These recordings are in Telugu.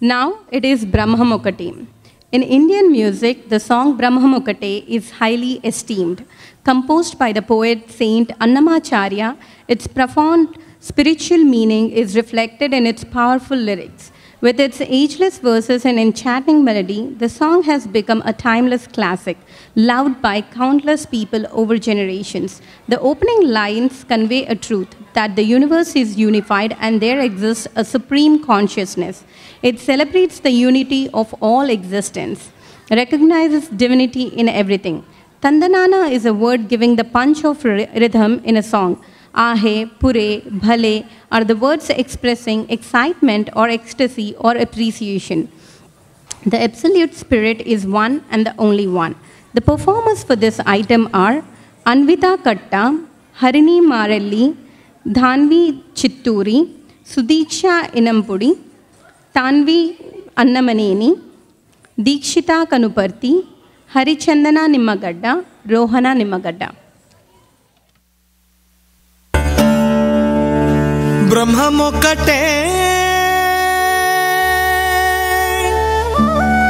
Now it is Brahmamukati. In Indian music, the song Brahmamukati is highly esteemed. Composed by the poet Saint Annamacharya, its profound spiritual meaning is reflected in its powerful lyrics. With its ageless verses and enchanting melody, the song has become a timeless classic, loved by countless people over generations. The opening lines convey a truth that the universe is unified and there exists a supreme consciousness. It celebrates the unity of all existence, recognizes divinity in everything. Tandanana is a word giving the punch of rhythm in a song. Ahe, pure, bhale are the words expressing excitement or ecstasy or appreciation. The absolute spirit is one and the only one. The performers for this item are Anvita Katta, Harini Marelli, Dhanvi Chitturi, Sudiksha Inampudi, Tanvi Annamaneni, Dikshita Kanuparti, Harichandana Nimmagadda, Rohana Nimmagadda. బ్రహ్మమొక్కటే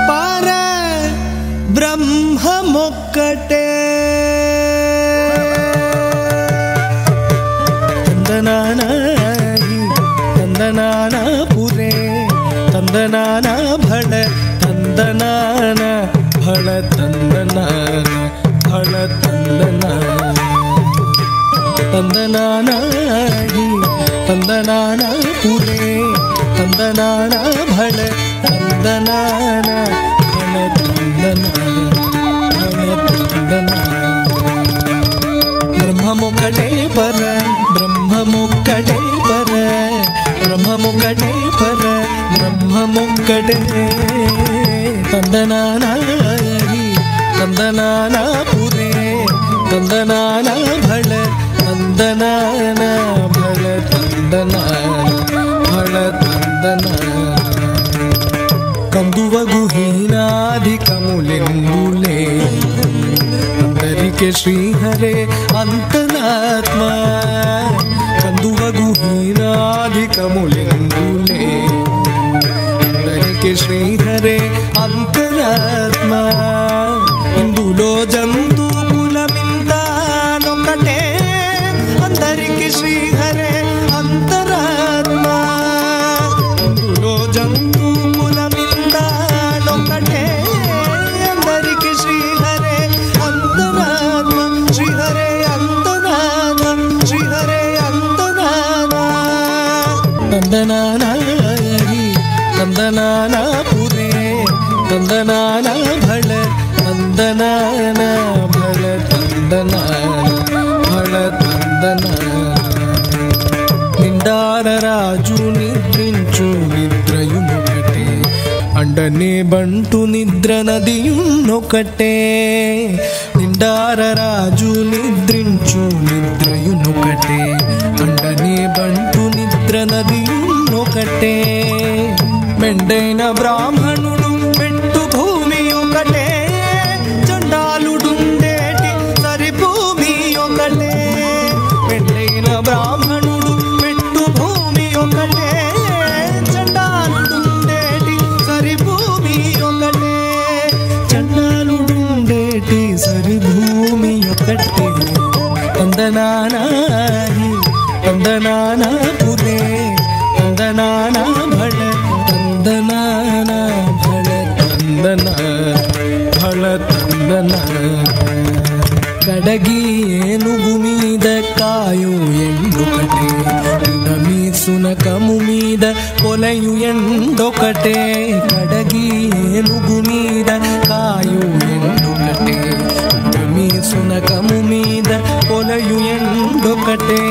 పర బ్రహ్మమొక్కటే తందనానాయి తందనాన పురే తందనాన భళ తందనాన భళ తందనాన భళ తందనాన తందనానాయి తందనాన పురే తందనాన భళ తందనాన భళ తందనాన బ్రహ్మమొక్కటే పర బ్రహ్మమొక్కటే పర బ్రహ్మమొక్కటే పర బ్రహ్మమొక్కటే తందనానాయి తందనాన పురే తందనాన భళ తందనాన భళ తందనాన భళ తందనాన కందువగు హీనాధికములెందులే అందరికే శ్రీహరే అంతరాత్మ కందువగు హీనాధికములెందులే అందరికే శ్రీహరే అంతరాత్మ ఇందులో జంతు కులమింతానొక్కటే అందరికి శ్రీహరే అంతరాత్మ ఇందులో జంతు కులమింతానొక్కటే అందరికి శ్రీహరే అంతరాత్మ శ్రీహరే అంతరాత్మ శ్రీహరే అంతరాత్మ తందనానాయి తందనాన పురే తందనాన భళ తందనాన భళ తందనాన భళ తందనాన నిండార రాజు నిద్రించు నిద్రయునొకటే అండనే బంటు నిద్ర నదియునొకటే నిండార రాజు నిద్రించు నిద్రయునొకటే అండనే బంటు నిద్ర నదియునొకటే మెండైన బ్రాహ్మణుడు పెట్టు భూమి ఒకటే చండాలుడుండేటి సరి భూమి ఒకటే మెండైన బ్రాహ్మణుడు పెట్టు భూమి ఒకటే చండాలుడుండేటి సరి భూమి ఒకటే చండాలుడుండేటి సరి భూమి ఒకటే తందనానాయి తందనాన పురే తందనాన భళ తందనాన భళ తందన భళ తందన కడగి ఏనుగు మీద కాయు ఎండొకటే ఉడమి సునకము మీద కొలయు ఎండొకటే కడగి ఏనుగు మీద కాయు ఎండొకటే ఉడమి సునకము మీద కొలయు ఎండొకటే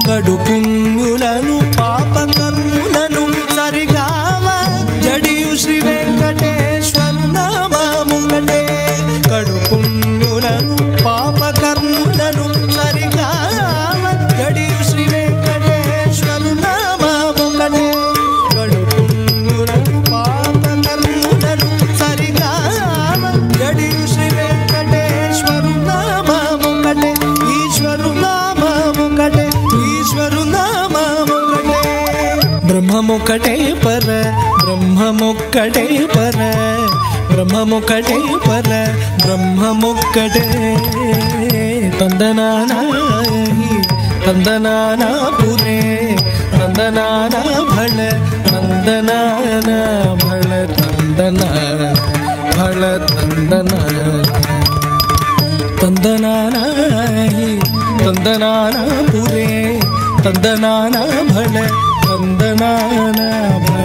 కడు పుణ్యులను పాపకర్ములను సరిగావ జడియు శ్రీ వెంకటేశ్వర నామముకటే కడు పుణ్యులను పాపకర్ములను సరిగావ జడియు శ్రీ వెంకటేశ్వర నామముకటే కడు పుణ్యులను పాపకర్ములను సరిగావ జడియు శ్రీ వెంకటేశ్వర నామముకటే ఈశ్వరు నామముకటే ఈశ్వరు నామ బ్రహ్మమొక్కటే పర బ్రహ్మమొక్కటే తందనాన తందనాన పురే తందనాన భళ తందనాన భళ తందనాన భళ తందనాన తందనాన తందనాన పురే తందనాన భళ తందనాన భళ